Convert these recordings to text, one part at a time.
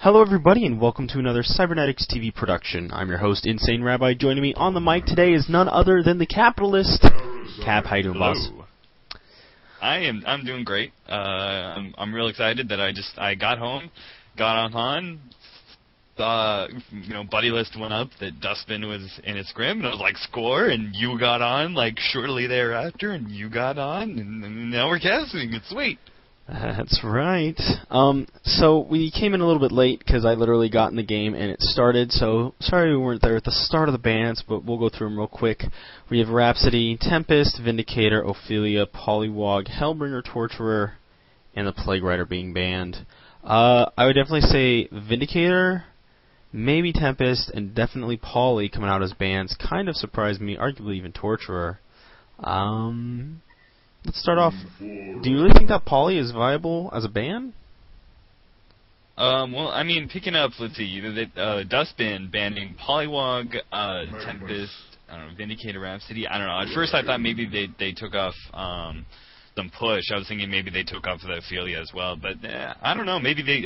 Hello everybody and welcome to another Cybernetics TV production. I'm your host, Insane Rabbi. Joining me on the mic today is none other than the capitalist, Cap. How you doing, boss? I'm doing great. I'm real excited that I got home, got on, buddy list went up that Dustbin was in its scrim, and I was like, score, and you got on, like, shortly thereafter, and you got on, and now we're casting. It's sweet. That's right. So we came in a little bit late because I literally got in the game and it started, so sorry we weren't there at the start of the bands, but we'll go through them real quick. We have Rhapsody, Tempest, Vindicator, Ophelia, Polywog, Hellbringer, Torturer, and the Plague Rider being banned. I would definitely say Vindicator, maybe Tempest, and definitely Poly coming out as bans. Kind of surprised me, arguably even Torturer. Let's start off. Do you really think that Poly is viable as a ban? Well, I mean, picking up, let's see, Dustbin banning Polywog, Tempest, I don't know, Vindicator, Rhapsody. I don't know. At first, I thought maybe they took off some push. I was thinking maybe they took off the Ophelia as well, but I don't know. Maybe they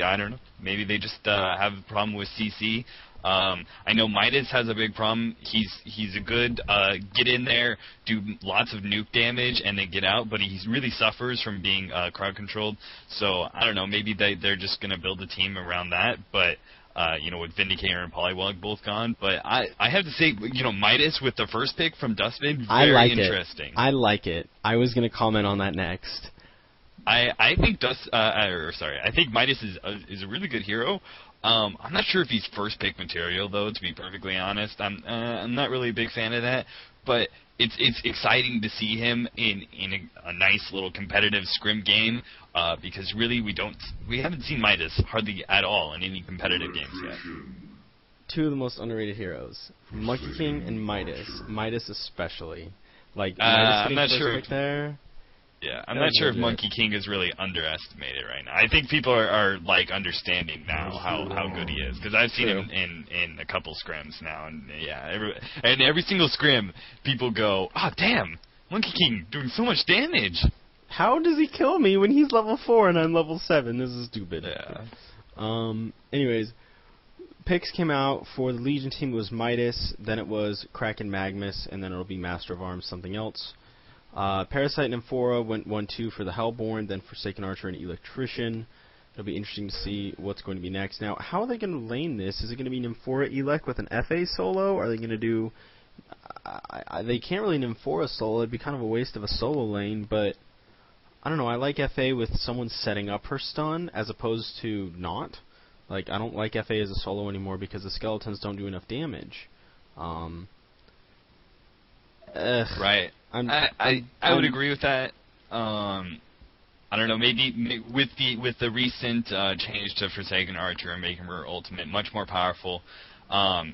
just have a problem with CC. I know Midas has a big problem. He's a good get in there, do lots of nuke damage, and then get out, but he really suffers from being crowd controlled. So I don't know. Maybe they're just gonna build a team around that. But with Vindicator and Polywog both gone. But I have to say, Midas with the first pick from Dustbin, very interesting. I like it. I was gonna comment on that next. I think I think Midas is a really good hero. I'm not sure if he's first pick material though, to be perfectly honest. I'm not really a big fan of that, but it's exciting to see him in a nice little competitive scrim game, because really we haven't seen Midas hardly at all in any competitive games yet. Two of the most underrated heroes, Monkey King and Midas. Midas especially. Midas I'm not sure pick there. Yeah, I'm not sure if Monkey King is really underestimated right now. I think people are like understanding now how good he is, because I've seen him in a couple scrims now, and every single scrim people go, "Oh damn, Monkey King doing so much damage. How does he kill me when he's level 4 and I'm level 7? This is stupid." Yeah. Anyways, picks came out for the Legion team. It was Midas, then it was Kraken Magnus, and then it'll be Master of Arms something else. Parasite and Amphora went 1-2 for the Hellborn, then Forsaken Archer and Electrician. It'll be interesting to see what's going to be next. Now, how are they going to lane this? Is it going to be Nymphora Elec with an FA solo? Are they going to do... they can't really Nymphora solo. It'd be kind of a waste of a solo lane, but... I don't know, I like FA with someone setting up her stun as opposed to not. I don't like FA as a solo anymore because the skeletons don't do enough damage. Right. I would agree with that. I don't know. Maybe with the recent change to Forsaken Archer and making her ultimate much more powerful,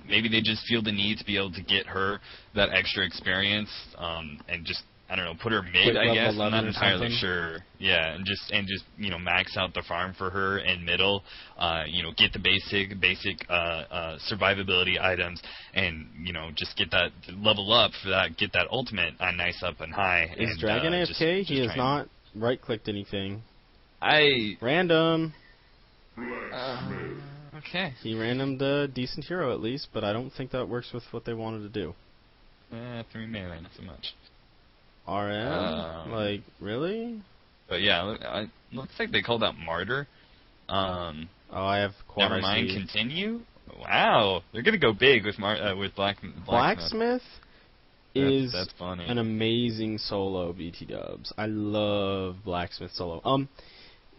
maybe they just feel the need to be able to get her that extra experience, and just put her mid. I guess I'm not entirely sure. Yeah, and just max out the farm for her in middle. Get the basic survivability items, and just get that level up for that. Get that ultimate nice up and high. Is Dragon AFK? He has not right-clicked anything. Random. Okay. He randomed a decent hero at least, but I don't think that works with what they wanted to do. 3 melee, not so much. RM? Really? But yeah, looks like they called out Martyr. I have Quad Never mind, continue? Wow, they're going to go big with Blacksmith is that's funny. An amazing solo, BT Dubs. I love Blacksmith solo.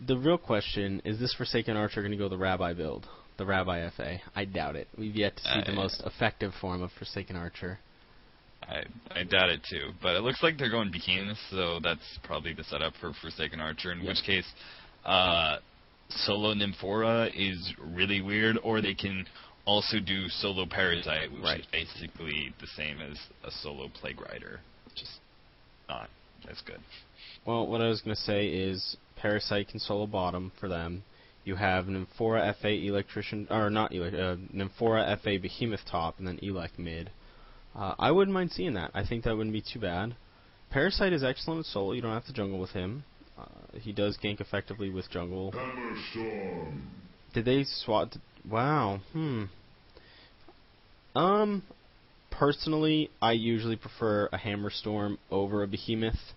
The real question, is this Forsaken Archer going to go the Rabbi build? The Rabbi FA? I doubt it. We've yet to see the most effective form of Forsaken Archer. I doubt it too, but it looks like they're going Behemoth, so that's probably the setup for Forsaken Archer, in which case solo Nymphora is really weird, or they can also do solo Parasite, which is basically the same as a solo Plague Rider, just not as good. Well, what I was going to say is Parasite can solo bottom for them. You have Nymphora FA Electrician, or not Nymphora FA Behemoth top, and then Elec mid. I wouldn't mind seeing that. I think that wouldn't be too bad. Parasite is excellent with solo. You don't have to jungle with him. He does gank effectively with jungle. Did they swap? Wow. Personally, I usually prefer a Hammer Storm over a Behemoth.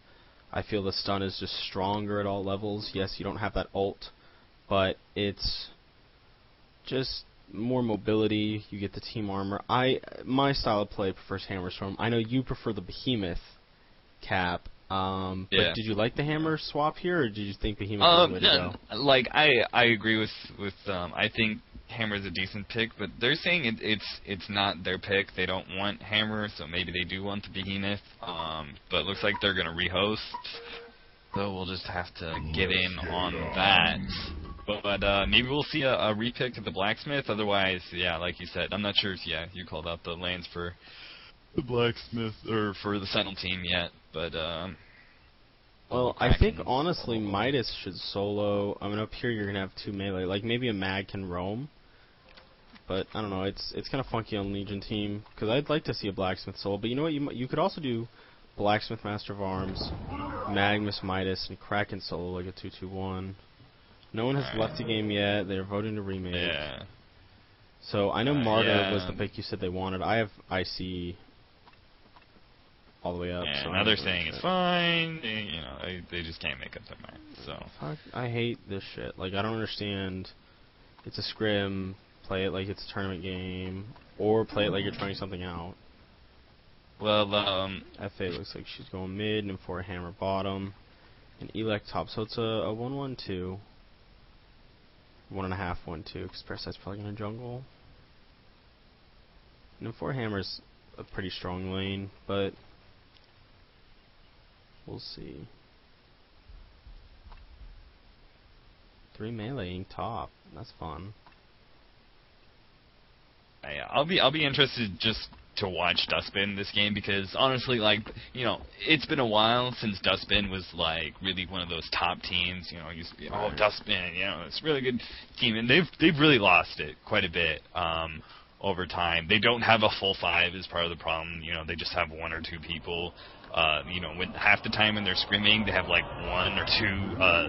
I feel the stun is just stronger at all levels. Yes, you don't have that ult, but it's just more mobility. You get the team armor. My style of play prefers Hammer Storm. I know you prefer the Behemoth, Cap. But did you like the Hammer swap here, or did you think Behemoth was the way to go? Like I agree with I think Hammer's a decent pick, but they're saying it's not their pick. They don't want Hammer, so maybe they do want the Behemoth. But it looks like they're gonna rehost, so we'll just have to get in on that. But maybe we'll see a repick of the Blacksmith. Otherwise, yeah, like you said, I'm not sure if you called out the lanes for the Blacksmith or for the Sentinel team yet, but well, I think honestly Midas should solo. I mean, up here you're gonna have 2 melee. Like maybe a Mag can roam, but I don't know. It's kind of funky on Legion team because I'd like to see a Blacksmith solo. But you know what? You could also do Blacksmith Master of Arms, Magnus Midas, and Kraken solo like a 2-2-1. No one has left the game yet. They're voting to remake. Yeah. So I know Marta was the pick you said they wanted. I have IC all the way up. Yeah, so now they're saying it's fine. You know, they just can't make up their mind. So fuck, I hate this shit. Like I don't understand. It's a scrim. Play it like it's a tournament game, or play it like you're trying something out. Well, FA looks like she's going mid, and for a Hammer bottom, and Elec top. So it's a 1-1-2. 1.5, 1-2, because Parasite's probably going to jungle. And then 4 Hammer's a pretty strong lane, but we'll see. 3 meleeing top. That's fun. Yeah, I'll be interested just to watch Dustbin this game because honestly, like, you know, it's been a while since Dustbin was like really one of those top teams. You know, it used to be Dustbin, you know, it's a really good team, and they've really lost it quite a bit over time. They don't have a full 5 is part of the problem. You know, they just have 1 or 2 people. You know, when half the time when they're scrimming, they have like 1 or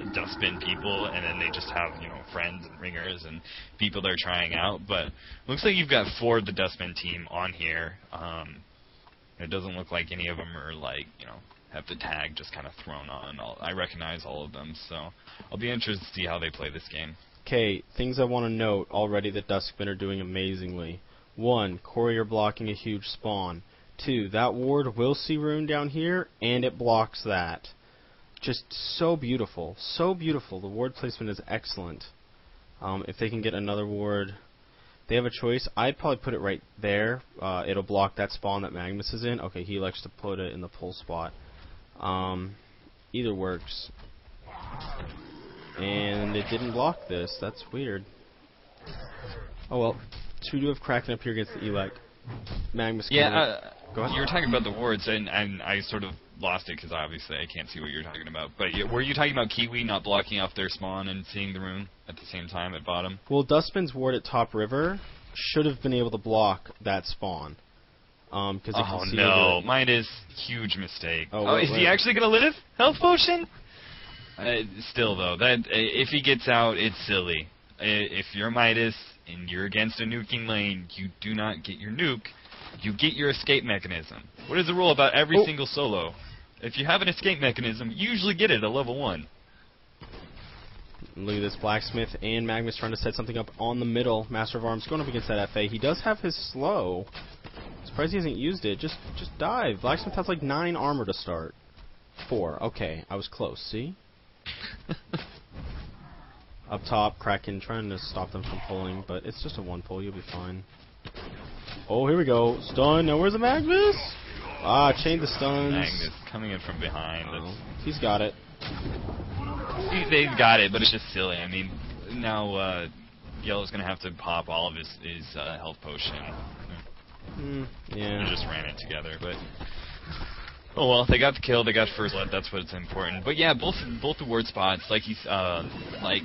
2 Dustbin people, and then they just have, you know, friends and ringers and people they're trying out. But it looks like you've got 4 of the Dustbin team on here. It doesn't look like any of them are like, you know, have the tag just kind of thrown on. I recognize all of them, so I'll be interested to see how they play this game. Okay, things I want to note already that Dustbin are doing amazingly. 1, Courier blocking a huge spawn. 2, that ward will see Rune down here, and it blocks that. Just so beautiful. So beautiful. The ward placement is excellent. If they can get another ward, they have a choice. I'd probably put it right there. It'll block that spawn that Magnus is in. Okay, he likes to put it in the pull spot. Either works. And it didn't block this. That's weird. Oh well. 2 do have Kraken up here against the Elec. Magnus. Yeah, go ahead. You were talking about the wards, and I sort of lost it because obviously I can't see what you're talking about. But were you talking about Kiwi not blocking off their spawn and seeing the rune at the same time at bottom? Well, Dustbin's ward at top river should have been able to block that spawn. Oh no, mine is huge mistake. Is he actually gonna live? Health potion? Still though, that if he gets out, it's silly. If you're Midas and you're against a nuking lane, you do not get your nuke. You get your escape mechanism. What is the rule about every single solo? If you have an escape mechanism, you usually get it at level 1. Look at this, Blacksmith and Magnus trying to set something up on the middle. Master of Arms going up against that FA. He does have his slow. Surprised he hasn't used it. Just dive. Blacksmith has like 9 armor to start. 4. Okay, I was close. See? Up top, Kraken trying to stop them from pulling, but it's just a 1 pull. You'll be fine. Oh, here we go. Stun. Now where's the Magnus? Chain the stuns. Magnus coming in from behind. He's got it. They've got it, but it's just silly. I mean, now Yellow's going to have to pop all of his health potion. Yeah. They just ran it together, but... Oh well, they got the kill, they got first blood, that's what's important. But yeah, both the ward spots, like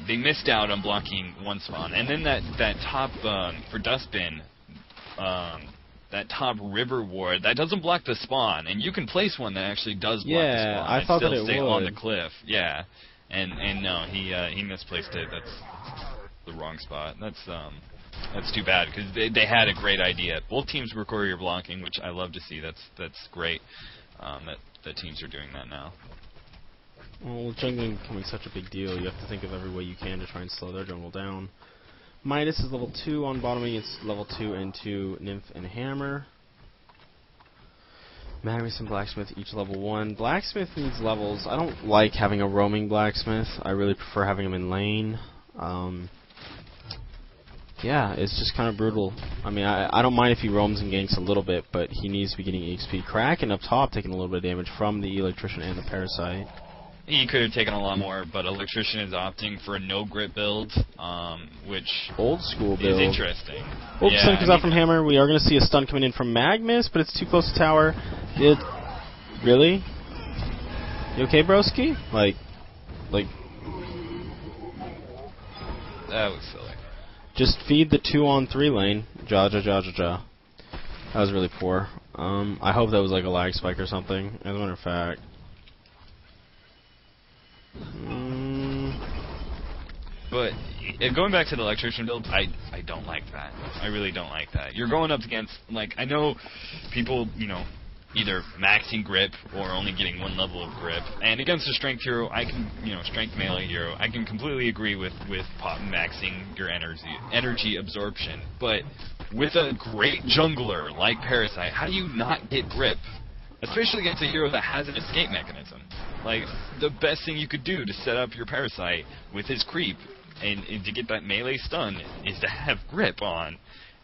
they missed out on blocking 1 spawn. And then that top, for Dustbin, that top river ward, that doesn't block the spawn. And you can place one that actually does block the spawn. Yeah, I thought that it would. Stay on the cliff, yeah. And no, he misplaced it, that's the wrong spot. That's, That's too bad because they had a great idea. Both teams were courier blocking, which I love to see. That's great. That teams are doing that now. Well, with jungling becoming such a big deal, you have to think of every way you can to try and slow their jungle down. Midas is level 2 on bottom against level 2 into Nymph and Hammer. Magnus and Blacksmith each level 1. Blacksmith needs levels. I don't like having a roaming Blacksmith. I really prefer having him in lane. Yeah, it's just kind of brutal. I mean, I don't mind if he roams and ganks a little bit, but he needs to be getting XP. Kraken up top taking a little bit of damage from the Electrician and the Parasite. He could have taken a lot more, but Electrician is opting for a no-grip build, which old school build. Is interesting. Oops, yeah, stun comes out from Hammer. We are going to see a stun coming in from Magnus, but it's too close to tower. Really? You okay, broski? Like... That was silly. Just feed the 2-on-3 lane. Ja. That was really poor. I hope that was like a lag spike or something. As a matter of fact. But going back to the Electrician build, I don't like that. I really don't like that. You're going up against, like, I know people, you know, either maxing grip or only getting one level of grip. And against a strength hero, I can, you know, strength melee hero, I can completely agree with pop maxing your energy absorption. But with a great jungler like Parasite, how do you not get grip? Especially against a hero that has an escape mechanism. Like, the best thing you could do to set up your Parasite with his creep and to get that melee stun is to have grip on.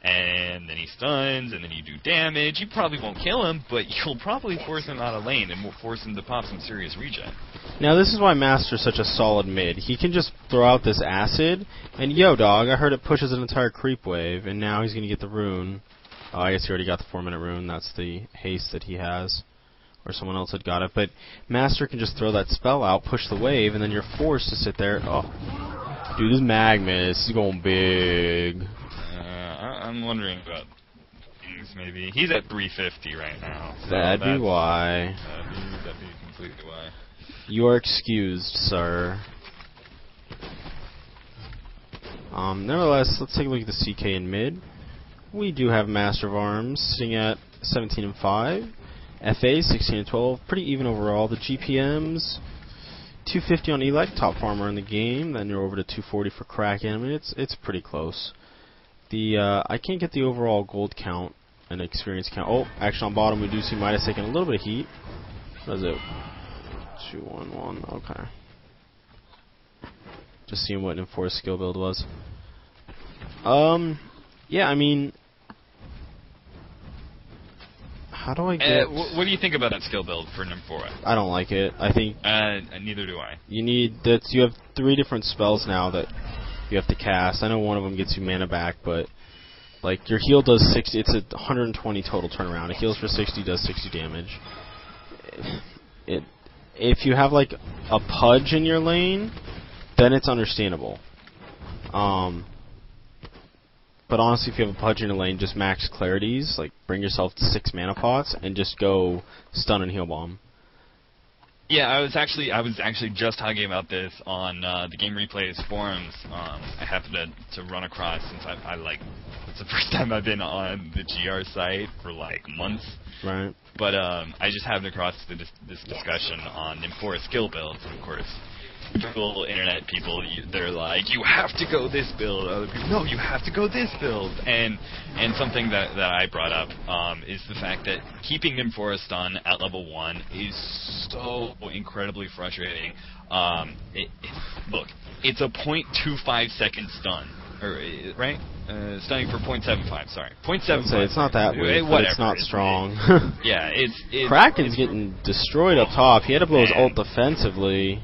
And then he stuns, and then you do damage. You probably won't kill him, but you'll probably force him out of lane and will force him to pop some serious regen. Now, this is why Master's such a solid mid. He can just throw out this acid, and yo, dog, I heard it pushes an entire creep wave, and now he's going to get the rune. Oh, I guess he already got the 4-minute rune. That's the haste that he has. Or someone else had got it. But Master can just throw that spell out, push the wave, and then you're forced to sit there. Oh, dude, this Magnus is going big. I'm wondering about things, maybe. He's at 350 right now. So that'd be why. That'd be completely why. You are excused, sir. Nevertheless, let's take a look at the CK in mid. We do have Master of Arms sitting at 17 and 5. FA 16 and 12. Pretty even overall. The GPMs 250 on Elect, top farmer in the game. Then you're over to 240 for Kraken. I mean, it's pretty close. I can't get the overall gold count and experience count. Oh, actually on bottom we do see Midas taking a little bit of heat. What is it? 2-1-1. Okay. Just seeing what Nymphora's skill build was. Yeah, I mean, how do I get... what do you think about that skill build for Nymphora? I don't like it. I think... neither do I. You have 3 different spells now that you have to cast. I know one of them gets you mana back, but like your heal does 60. It's a 120 total turnaround. It heals for 60, does 60 damage. If you have like a Pudge in your lane, then it's understandable. But honestly, if you have a Pudge in your lane, just max clarities. Like bring yourself to 6 mana pots and just go stun and heal bomb. Yeah, I was actually just talking about this on the Game Replays forums. I happened to run across, since I like, it's the first time I've been on the GR site for like months. Right. But I just happened across this discussion on Nymphora skill builds, and of course, typical internet people, they're like, you have to go this build. Other people, no, you have to go this build. And something that I brought up is the fact that keeping Nymphora stun at level 1 is so incredibly frustrating. Look, it's a 0.25 second stun, right? Stunning for 0.75. Sorry, 0.75. It's not that weird, but it's not strong. Yeah, it's Kraken's getting destroyed up top. He had to blow his ult defensively.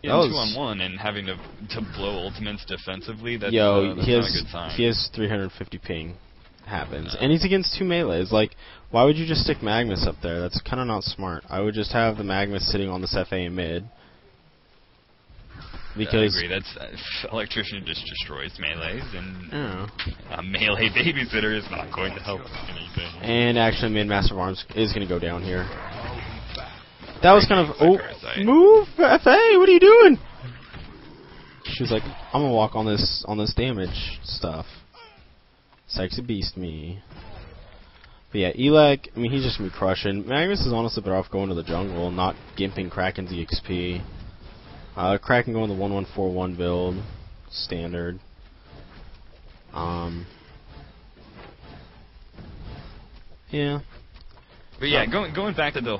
In 2-on-1 and having to blow ultimates defensively, that's he not a good sign. He has 350 ping. Happens. And he's against 2 melees. Like, why would you just stick Magnus up there? That's kind of not smart. I would just have the Magnus sitting on this FA in mid. Because I agree. Electrician just destroys melees, and a melee babysitter is not going to help anything. And actually, mid Master of Arms is going to go down here. That was kind of... Oh, move, FA! What are you doing? She was like, I'm gonna walk on this damage stuff. Sexy beast me. But yeah, Elec, I mean, he's just gonna be crushing. Magnus is honestly better off going to the jungle, not gimping Kraken's EXP. Kraken going the 1141 build, standard. Yeah. But yeah, going back to the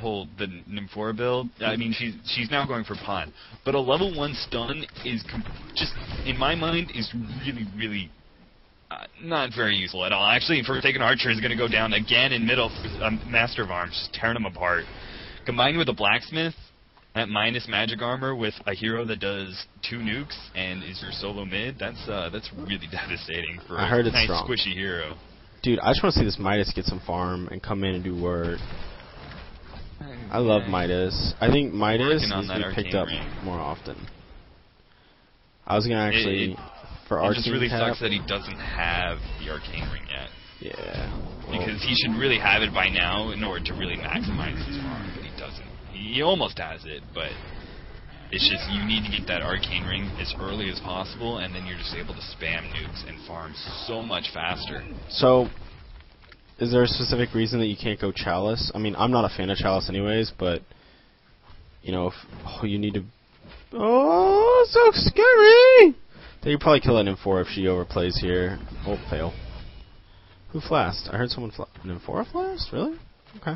Nymphora build, I mean, she's now going for Pawn. But a level 1 stun is just, in my mind, is really not very useful at all. Actually, Forsaken Archer is going to go down again in middle, Master of Arms, just tearing them apart. Combined with a Blacksmith at minus magic armor with a hero that does 2 nukes and is your solo mid, that's really devastating for I heard a it's nice strong. squishy hero. Dude, I just want to see this Midas get some farm and come in and do work. I love Midas. I think Midas needs to be picked up more often. I was going to actually, for Arcane it just really tap, sucks that he doesn't have the Arcane Ring yet. Yeah. Because he should really have it by now in order to really maximize his farm, but he doesn't. He almost has it, but it's just you need to get that Arcane Ring as early as possible, and then you're just able to spam nukes and farm so much faster. So, is there a specific reason that you can't go Chalice? I mean, I'm not a fan of Chalice anyways, but, you know, if you need to... Oh, so scary! Then you probably kill that Nymphora if she overplays here. Oh, fail. Who flashed? I heard someone Nymphora flashed? Really? Okay.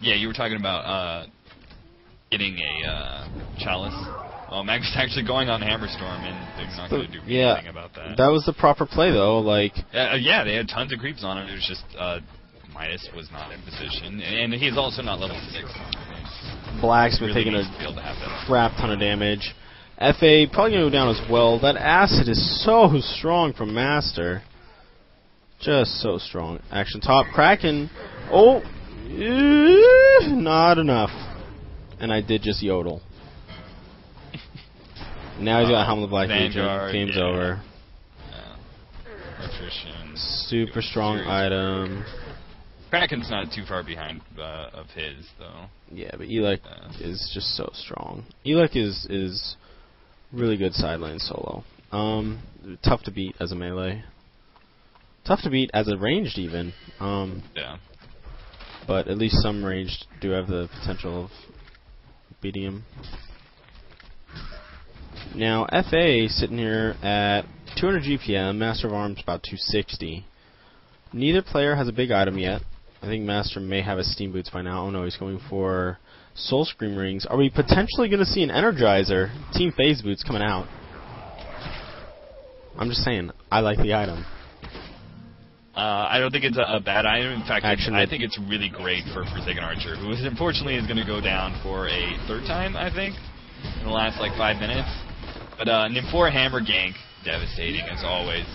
Yeah, you were talking about getting a Chalice. Oh, Magnus actually going on Hammerstorm, and they're not going to do anything about that. That was the proper play, though. Like, yeah, they had tons of creeps on him. It was just Midas was not in position, and he's also not level 6. Blacksmith really taking a crap ton of damage. FA probably going to go down as well. That acid is so strong from Master. Just so strong. Action top. Kraken. Oh! Not enough. And I did just yodel. Now he's got Helm of the Black Legion. Game's over. Attrition. Super strong item. Kraken's not too far behind of his, though. Yeah, but Elec is just so strong. Elec is really good side lane solo. Tough to beat as a melee. Tough to beat as a ranged even. Yeah. But at least some ranged do have the potential of beating him. Now, FA sitting here at 200 GPM, Master of Arms about 260. Neither player has a big item yet. I think Master may have his Steam Boots by now. Oh no, he's going for Soul Scream Rings. Are we potentially going to see an Energizer? Team Phase Boots coming out. I'm just saying, I like the item. I don't think it's a bad item. In fact, I think it's really great for Forsaken Archer, who unfortunately is going to go down for a 3rd time, I think, in the last, 5 minutes. But Nymphora Hammer gank, devastating as always.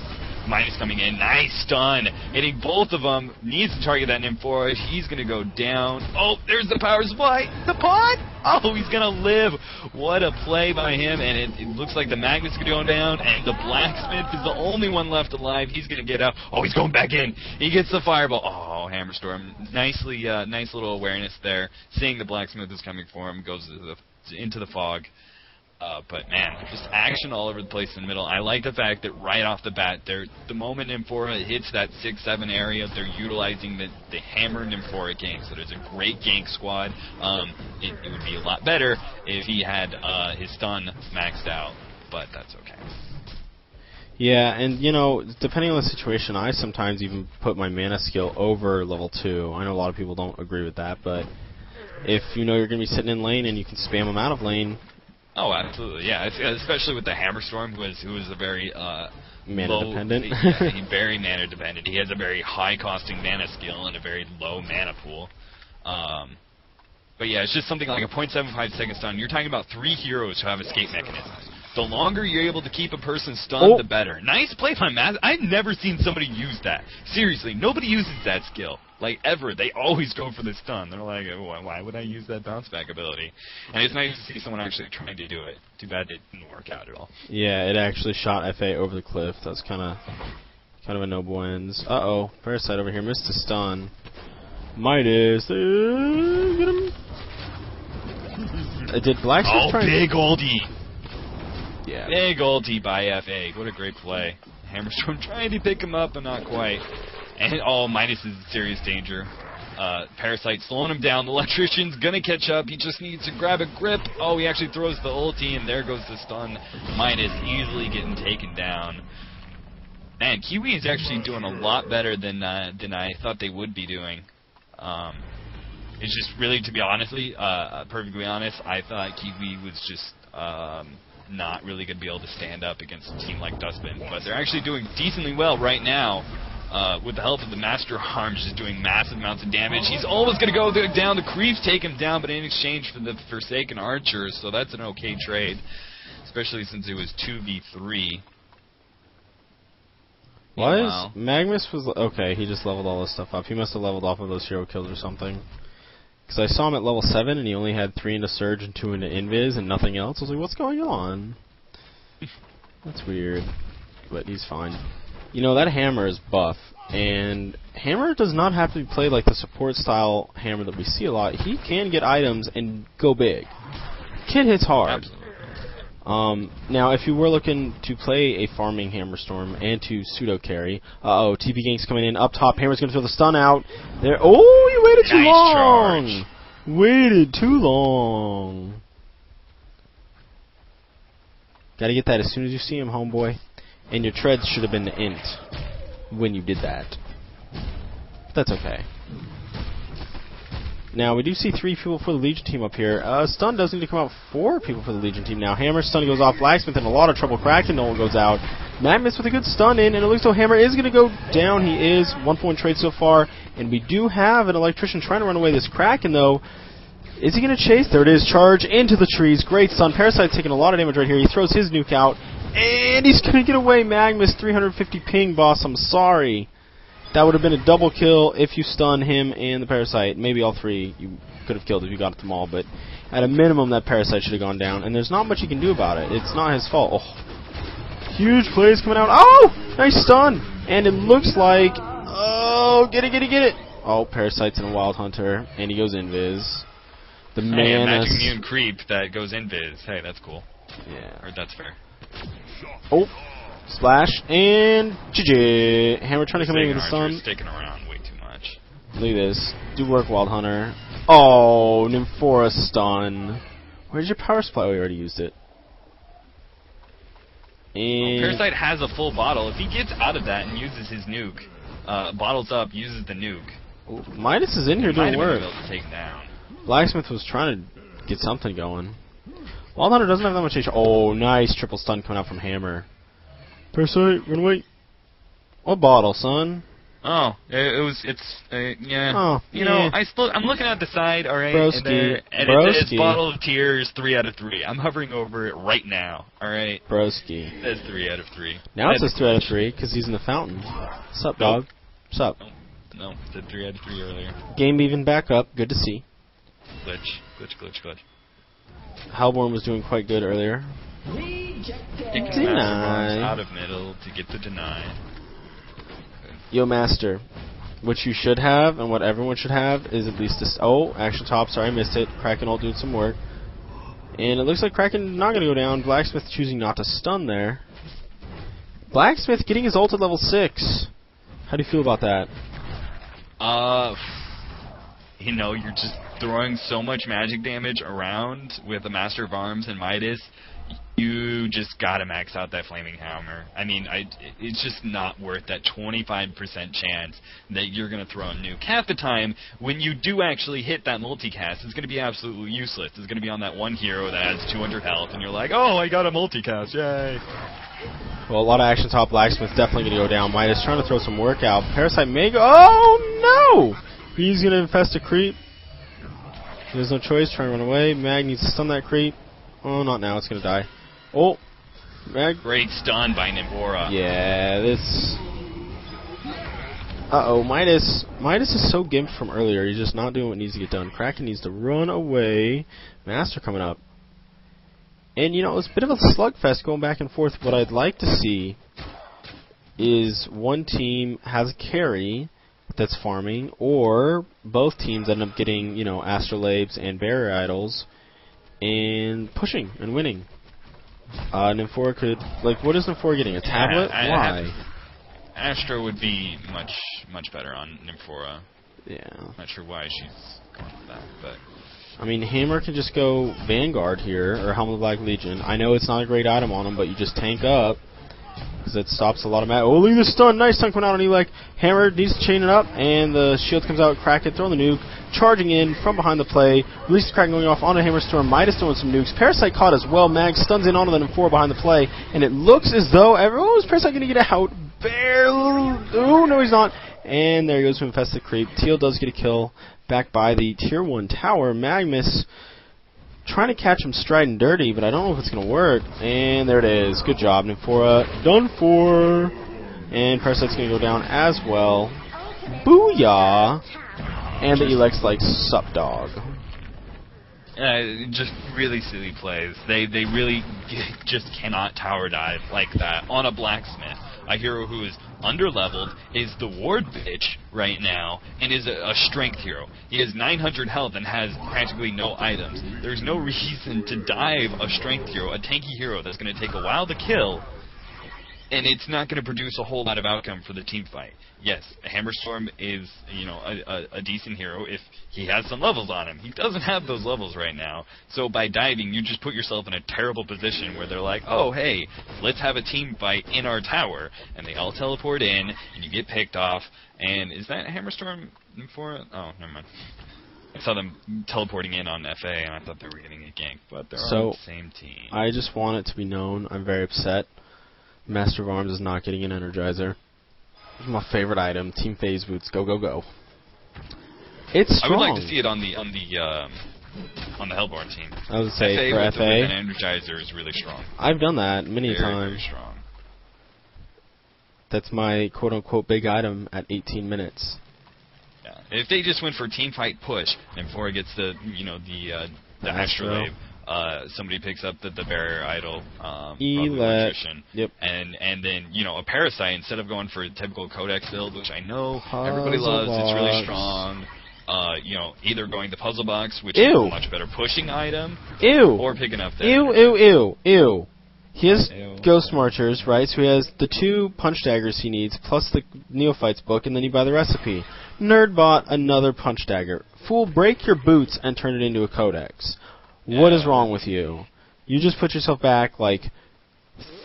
Midas coming in, nice stun, hitting both of them, needs to target that Nymphora, he's going to go down. Oh, there's the power supply, the pot! Oh, he's going to live. What a play by him, and it looks like the Magnus is going down, and the Blacksmith is the only one left alive. He's going to get out. Oh, he's going back in. He gets the fireball. Oh, Hammerstorm, nice little awareness there. Seeing the Blacksmith is coming for him, goes into the fog. But man, just action all over the place in the middle. I like the fact that right off the bat, the moment Nymphora hits that 6-7 area, they're utilizing the Hammer Nymphora gank. So there's a great gank squad. It would be a lot better if he had his stun maxed out, but that's okay. Yeah, and depending on the situation, I sometimes even put my mana skill over level 2. I know a lot of people don't agree with that, but if you're going to be sitting in lane and you can spam them out of lane. Oh, absolutely, yeah. Especially with the Hammerstorm, who is a very mana-dependent. He's very mana-dependent. He has a very high-costing mana skill and a very low mana pool. But yeah, it's just something like a 0.75 second stun. You're talking about 3 heroes who have escape mechanisms. The longer you're able to keep a person stunned, the better. Nice play by Matt. I've never seen somebody use that. Seriously, nobody uses that skill. Ever. They always go for the stun. They're like, why would I use that bounce back ability? And it's nice to see someone actually trying to do it. Too bad it didn't work out at all. Yeah, it actually shot FA over the cliff. That's kind of a no buenos. Uh-oh. Parasite over here missed a stun. Midas. Get him. Did Blacksmith try? Big ulti. Yeah. Big ulti by FA. What a great play. Hammerstorm trying to pick him up, but not quite. And Midas is in serious danger. Parasite slowing him down. The Electrician's gonna catch up. He just needs to grab a grip. Oh, he actually throws the ulti, and there goes the stun. Midas easily getting taken down. Man, Kiwi is actually doing a lot better than I thought they would be doing. It's just really, to be perfectly honest, I thought Kiwi was just not really going to be able to stand up against a team like Dustbin. But they're actually doing decently well right now. With the help of the Master Arms, just doing massive amounts of damage. He's almost going to go down. The creeps take him down, but in exchange for the Forsaken Archers, so that's an okay trade, especially since it was 2v3. Magnus was... Okay, he just leveled all this stuff up. He must have leveled off of those hero kills or something. Because I saw him at level 7, and he only had 3 into Surge and 2 into Invis and nothing else. I was like, what's going on? That's weird. But he's fine. You know, that Hammer is buff, and Hammer does not have to be played like the support-style Hammer that we see a lot. He can get items and go big. Kid hits hard. Now, if you were looking to play a farming Hammerstorm and to pseudo-carry, TP Gank's coming in up top. Hammer's going to throw the stun out. There. Oh, you waited too long! Charge. Waited too long. Gotta get that as soon as you see him, homeboy. And your treads should have been the int when you did that. But that's okay. Now, we do see 3 people for the Legion team up here. Stun does need to come out 4 people for the Legion team now. Hammer stun goes off. Blacksmith in a lot of trouble. Kraken no one goes out. Magnus with a good stun in, and it looks like Hammer is going to go down. He is. 1 point trade so far. And we do have an Electrician trying to run away this Kraken, though. Is he going to chase? There it is. Charge into the trees. Great stun. Parasite's taking a lot of damage right here. He throws his nuke out. And he's going to get away. Magnus, 350 ping, boss. I'm sorry. That would have been a double kill if you stun him and the Parasite. Maybe all 3 you could have killed if you got them all. But at a minimum, that Parasite should have gone down. And there's not much you can do about it. It's not his fault. Oh. Huge plays coming out. Oh! Nice stun. And it looks like... Oh, get it. Oh, Parasite's in a Wild Hunter. And he goes invis. The man Magic Immune Creep that goes invis. Hey, that's cool. Yeah. Or that's fair. Oh, splash, and GG. Hammer trying to come in with the stun. Sticking around way too much. Look at this. Do work, Wild Hunter. Oh, Nymphora stun. Where's your power supply? Oh, we already used it. And Parasite has a full bottle. If he gets out of that and uses his nuke, bottles up, uses the nuke. Oh, Midas is in here doing work. Might have been able to take down. Blacksmith was trying to get something going. Wild Hunter doesn't have that much HP. Oh, nice triple stun coming out from Hammer. Parasite, run away. What bottle, son? Oh, yeah. Oh, you know, I'm looking at the side, alright, Broski. and it's Bottle of Tears, 3 out of 3. I'm hovering over it right now, alright? Broski. It says 3 out of 3. Now it says 3 out of 3, because he's in the fountain. Sup, dog? Sup? No, it said 3 out of 3 earlier. Game even back up. Good to see. Glitch. Hellborn was doing quite good earlier. Deny. Out of middle to get the deny. Yo, Master. What you should have, and what everyone should have, is at least this. Oh, action top. Sorry, I missed it. Kraken all doing some work. And it looks like Kraken not going to go down. Blacksmith choosing not to stun there. Blacksmith getting his ult at level 6. How do you feel about that? You know, you're just throwing so much magic damage around with the Master of Arms and Midas. You just gotta max out that Flaming Hammer. I mean, it's just not worth that 25% chance that you're gonna throw a nuke. Half the time, when you do actually hit that multicast, it's gonna be absolutely useless. It's gonna be on that one hero that has 200 health, and you're like, oh, I got a multicast, yay! Well, a lot of action top. Blacksmith's definitely gonna go down. Midas trying to throw some work out. Parasite may go. Oh no! He's gonna infest a creep. He has no choice. Trying to run away. Mag needs to stun that creep. Oh, not now. It's gonna die. Oh, Mag. Great stun by Nymphora. Yeah, this. Uh-oh, Midas. Midas is so gimped from earlier. He's just not doing what needs to get done. Kraken needs to run away. Master coming up. And, you know, it's a bit of a slugfest going back and forth. What I'd like to see is one team has a carry that's farming, or both teams end up getting, you know, Astrolabes and Barrier Idols, and pushing and winning. Nymphora could, like, what is Nymphora getting? A tablet? Why? Astro would be much better on Nymphora. Yeah. Not sure why she's going for that, but I mean, Hammer can just go Vanguard here, or Helm of the Black Legion. I know it's not a great item on him, but you just tank up, because it stops a lot of oh, look at the stun! Nice stun coming out on Elec. Hammer needs to chain it up, and the shield comes out, Kraken throwing the nuke, charging in from behind the play, releases Kraken going off onto Hammerstorm, Midas throwing some nukes, Parasite caught as well, Mag stuns in onto the Nymphora behind the play, and it looks as though is Parasite going to get out? Barely. Oh, no, he's not. And there he goes to infest the creep. Teal does get a kill back by the Tier 1 tower. Magnus trying to catch him striding dirty, but I don't know if it's going to work. And there it is. Good job, Nymphora. Done for. And Parasite's going to go down as well. Booyah. And the Elec's like, sup, dog. Just really silly plays. They really just cannot tower dive like that on a blacksmith. A hero who is underleveled, is the ward bitch right now, and is a strength hero. He has 900 health and has practically no items. There's no reason to dive a strength hero, a tanky hero that's going to take a while to kill, and it's not going to produce a whole lot of outcome for the team fight. Yes, Hammerstorm is, a decent hero if he has some levels on him. He doesn't have those levels right now. So by diving, you just put yourself in a terrible position where they're like, oh, hey, let's have a team fight in our tower. And they all teleport in, and you get picked off. And is that Hammerstorm for it? Oh, never mind. I saw them teleporting in on FA, and I thought they were getting a gank, but they're on the same team. I just want it to be known, I'm very upset. Master of Arms is not getting an Energizer. It's my favorite item. Team Phase Boots. Go, go, go. It's strong. I would like to see it on the Hellborn team. I would say FA for with FA. An Energizer is really strong. I've done that many times. Very strong. That's my quote-unquote big item at 18 minutes. Yeah. If they just went for team fight push, and before it gets the Astrolabe, somebody picks up the barrier idol, electrician, yep. and then a parasite instead of going for a typical codex build, which I know everybody loves. It's really strong. Either going the puzzle box, which is a much better pushing item, or picking up that. Ew. He has Ghost Marchers, right? So he has the 2 punch daggers he needs, plus the Neophytes book, and then you buy the recipe. Nerd bought another punch dagger. Fool, break your boots and turn it into a codex. What is wrong with you? You just put yourself back, like,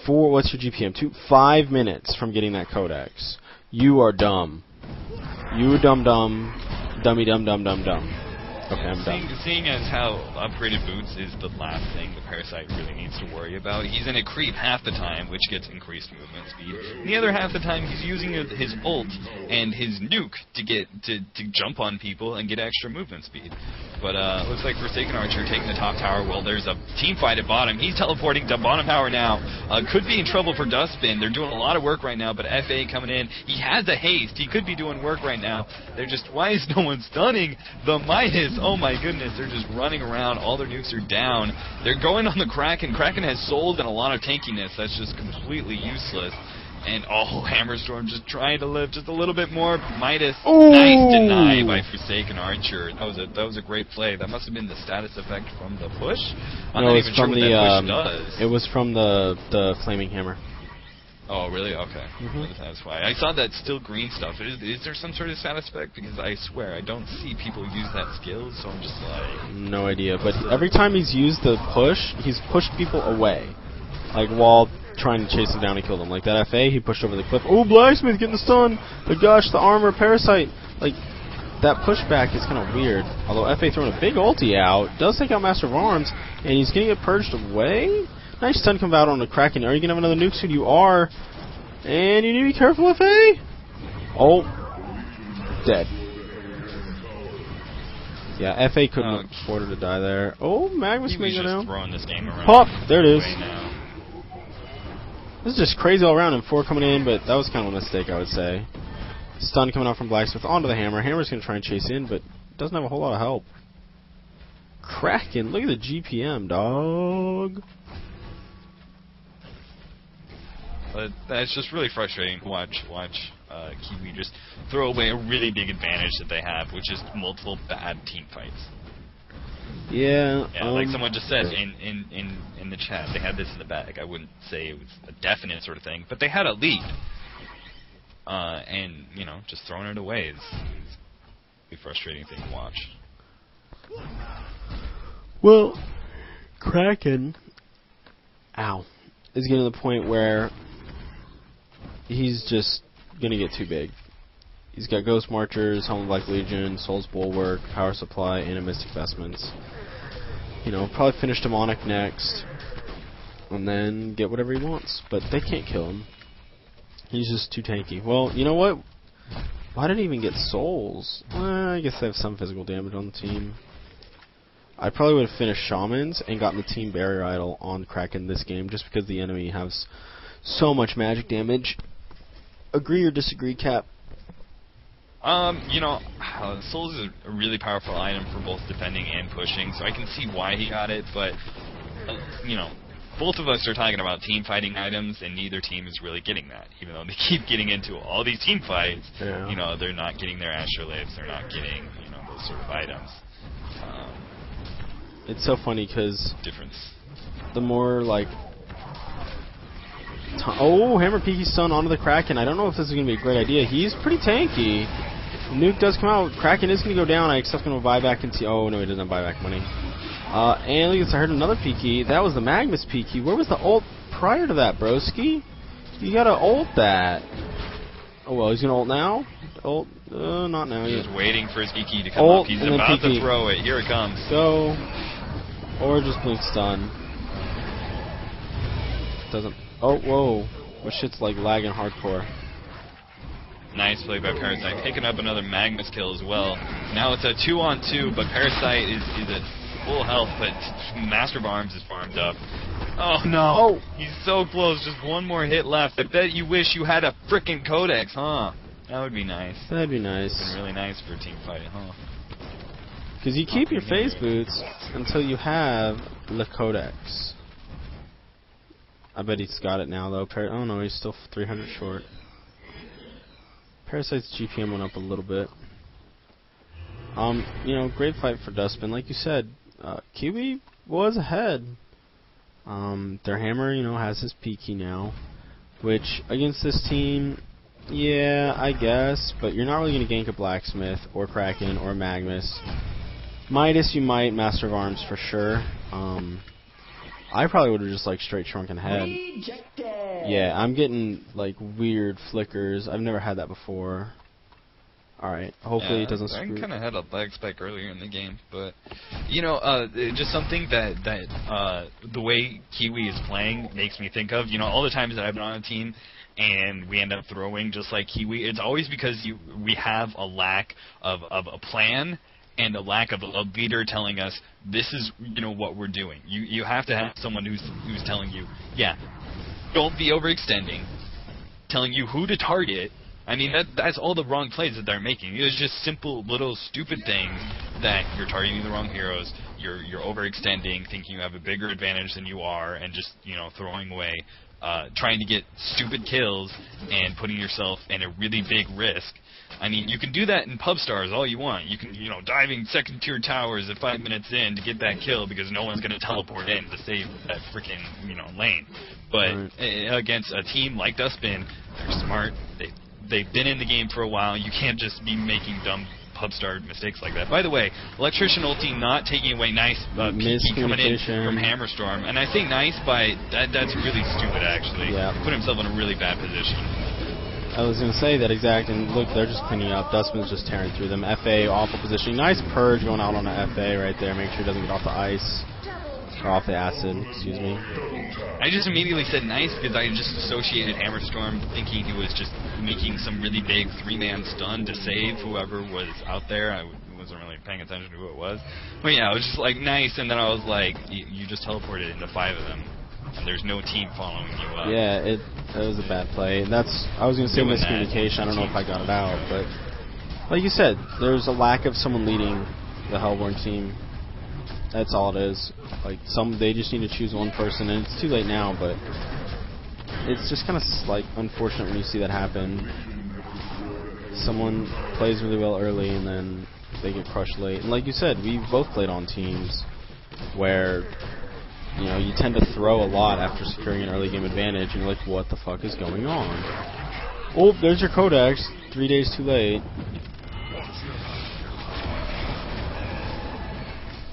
what's your GPM? 5 minutes from getting that codex. You are dumb. You dumb. Okay, I'm done. Seeing as how upgraded boots is the last thing the Parasite really needs to worry about, he's in a creep half the time, which gets increased movement speed. And the other half the time, he's using his ult and his nuke to jump on people and get extra movement speed. But looks like Forsaken Archer taking the top tower. Well, there's a team fight at bottom. He's teleporting to bottom tower now. Could be in trouble for Dustbin. They're doing a lot of work right now, but FA coming in. He has a haste. He could be doing work right now. They're just, why is no one stunning the Midas? Oh my goodness, they're just running around. All their nukes are down. They're going on the Kraken. Kraken has sold and a lot of tankiness. That's just completely useless. And Hammerstorm just trying to live just a little bit more. Midas, nice deny by Forsaken Archer. That was a great play. That must have been the status effect from the push. I'm not even sure what that push does. It was from the Flaming Hammer. Oh, really? Okay. That's why. I saw that still green stuff. Is there some sort of status effect? Because I swear, I don't see people use that skill, so I'm just like... No idea. But every time he's used the push, he's pushed people away. Like, while trying to chase them down and kill them. Like that FA, he pushed over the cliff. Oh, Blacksmith getting the stun! But gosh, the armor, Parasite. Like, that pushback is kind of weird. Although FA throwing a big ulti out, does take out Master of Arms, and he's getting it purged away? Nice stun come out on the Kraken. Are you going to have another nuke suit? You are. And you need to be careful, FA. Oh. Dead. Yeah, FA couldn't afford her to die there. Oh, Magnus may go down. Throwing this game around. Pop! There it is. This is just crazy all around, and 4 coming in, but that was kind of a mistake, I would say. Stun coming out from Blacksmith onto the Hammer. Hammer's going to try and chase in, but doesn't have a whole lot of help. Kraken, look at the GPM, dog. But that's just really frustrating to watch Kiwi just throw away a really big advantage that they have, which is multiple bad team fights. Yeah. Yeah, like someone just said in the chat, they had this in the bag. I wouldn't say it was a definite sort of thing, but they had a lead. And, just throwing it away is a frustrating thing to watch. Well, Kraken, is getting to the point where he's just going to get too big. He's got Ghost Marchers, Helm of Black Legion, Soul's Bulwark, Power Supply, and a Mystic Vestments. Probably finish Demonic next, and then get whatever he wants. But they can't kill him. He's just too tanky. Well, you know what? Why did he even get Souls? I guess they have some physical damage on the team. I probably would have finished Shamans and gotten the Team Barrier Idol on Kraken this game, just because the enemy has so much magic damage. Agree or disagree, Cap? Souls is a really powerful item for both defending and pushing, so I can see why he got it, but, both of us are talking about team fighting items, and neither team is really getting that. Even though they keep getting into all these team fights, they're not getting their Astrolabes, they're not getting, those sort of items. It's so funny, because difference. The more, Hammer Peaky Stun onto the Kraken. I don't know if this is going to be a great idea. He's pretty tanky. Nuke does come out. Kraken is going to go down. I expect him to buy back into... Oh, no, he doesn't have buyback money. And I heard another Peaky. That was the Magnus Peaky. Where was the ult prior to that, broski? You got to ult that. Oh, well, he's going to ult now? Ult? Not now. He's waiting for his Peaky to come up. He's about to throw it. Here it comes. Go. Or just Blink Stun. Doesn't... Oh, whoa. My shit's lagging hardcore. Nice play by Parasite. Picking up another Magnus kill as well. Now it's a 2-on-2, but Parasite is at full health, but Master of Arms is farmed up. Oh, no. He's so close. Just one more hit left. I bet you wish you had a frickin' Codex, huh? That would be nice. That'd be nice. It's really nice for a team fight, huh? Because you keep your phase boots until you have the Codex. I bet he's got it now, though. Oh, no, he's still 300 short. Parasite's GPM went up a little bit. Great fight for Dustbin. Like you said, Kiwi was ahead. Their Hammer, has his Peaky now. Which, against this team, yeah, I guess. But you're not really going to gank a Blacksmith, or Kraken, or Magnus. Midas, you might. Master of Arms, for sure. I probably would have just straight shrunken head. Rejected. Yeah, I'm getting weird flickers. I've never had that before. Alright, hopefully it doesn't screw. I kind of had a lag spike earlier in the game, but just something that the way Kiwi is playing makes me think of. All the times that I've been on a team and we end up throwing just like Kiwi, it's always because we have a lack of a plan and a lack of a leader telling us this is what we're doing. You have to have someone who's telling you, don't be overextending, telling you who to target. I mean, that's all the wrong plays that they're making. It's just simple little stupid things that you're targeting the wrong heroes, you're overextending, thinking you have a bigger advantage than you are, and just throwing away, trying to get stupid kills and putting yourself in a really big risk. I mean, you can do that in pub stars all you want. You can, diving second tier towers at 5 minutes in to get that kill because no one's going to teleport in to save that freaking, lane. But against a team like Dustbin, they're smart. They've been in the game for a while. You can't just be making dumb pub star mistakes like that. By the way, Electrician ulti not taking away nice Peaky coming in from Hammerstorm. And I say nice by that's really stupid, actually. Yeah. Put himself in a really bad position. I was going to say that exact, and look, they're just cleaning up. Dustman's just tearing through them. FA, awful positioning. Nice purge going out on an FA right there. Make sure he doesn't get off the ice. Or off the acid, excuse me. I just immediately said nice because I just associated Hammerstorm thinking he was just making some really big three-man stun to save whoever was out there. I wasn't really paying attention to who it was. But yeah, it was just nice, and then I was like, you just teleported into 5 of them. And there's no team following you up. Yeah, that was a bad play. I was going to say miscommunication. I don't know if I got it out, but like you said, there's a lack of someone leading the Hellborn team. That's all it is. They just need to choose one person, and it's too late now. But it's just kind of unfortunate when you see that happen. Someone plays really well early, and then they get crushed late. And like you said, we both played on teams. where you tend to throw a lot after securing an early game advantage, and you're like, what the fuck is going on? Oh, there's your Codex. 3 days too late.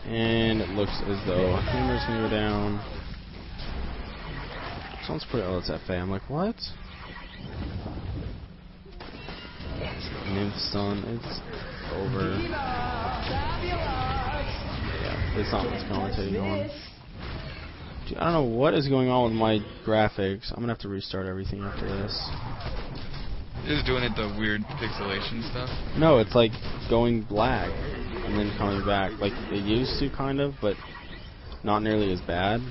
And it looks as though Hammer's gonna go down. Someone's put it. Oh, it's FA. I'm like, what? Nymph stun. It's over. Yeah, it's not what's commentating on. Dude, I don't know what is going on with my graphics. I'm gonna have to restart everything after this. Just doing it the weird pixelation stuff? No, it's like going black and then coming back. Like it used to, kind of, but not nearly as bad.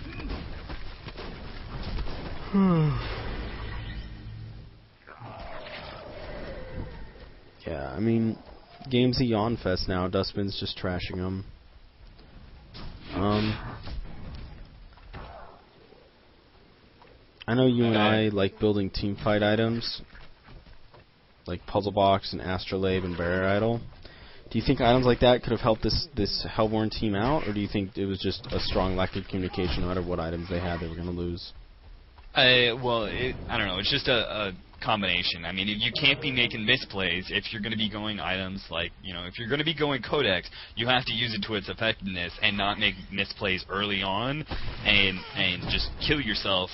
Yeah, I mean, game's a yawn fest now. Dustbin's just trashing them. I know you and I like building team fight items, like Puzzle Box and Astrolabe and Barrier Idol. Do you think items like that could have helped this Hellborn team out, or do you think it was just a strong lack of communication no matter what items they had, they were going to lose? I don't know. It's just a combination. I mean, you can't be making misplays if you're going to be going items like, if you're going to be going Codex, you have to use it to its effectiveness and not make misplays early on and just kill yourself,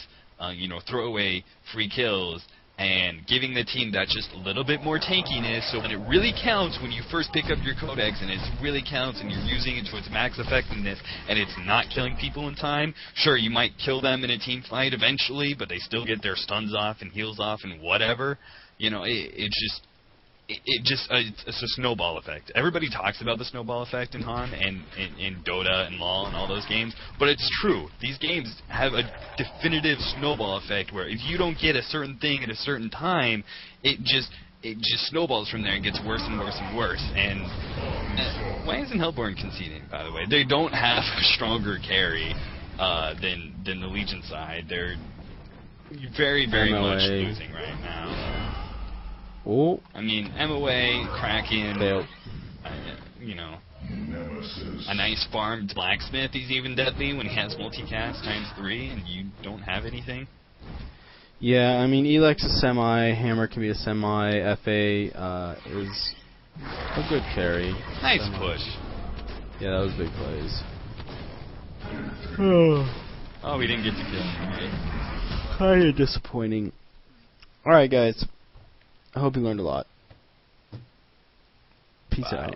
throw away free kills, and giving the team that just a little bit more tankiness, so when it really counts, when you first pick up your Codex and it really counts and you're using it to its max effectiveness and it's not killing people in time, sure, you might kill them in a team fight eventually, but they still get their stuns off and heals off and whatever. It's a snowball effect. Everybody talks about the snowball effect in Han and in Dota and LoL and all those games, but it's true. These games have a definitive snowball effect where if you don't get a certain thing at a certain time, it just snowballs from there and gets worse and worse and worse. And why isn't Hellborn conceding, by the way? They don't have a stronger carry than the Legion side. They're very, very much losing right now. Oh. I mean, MOA, Kraken, a nice farmed blacksmith, he's even deadly when he has multicast ×3 and you don't have anything. Yeah, I mean, Elex is semi, Hammer can be a semi, FA is a good carry. Nice push. Yeah, that was big plays. Oh, we didn't get to kill him, right? Kind of disappointing. Alright, guys. I hope you learned a lot. Peace out.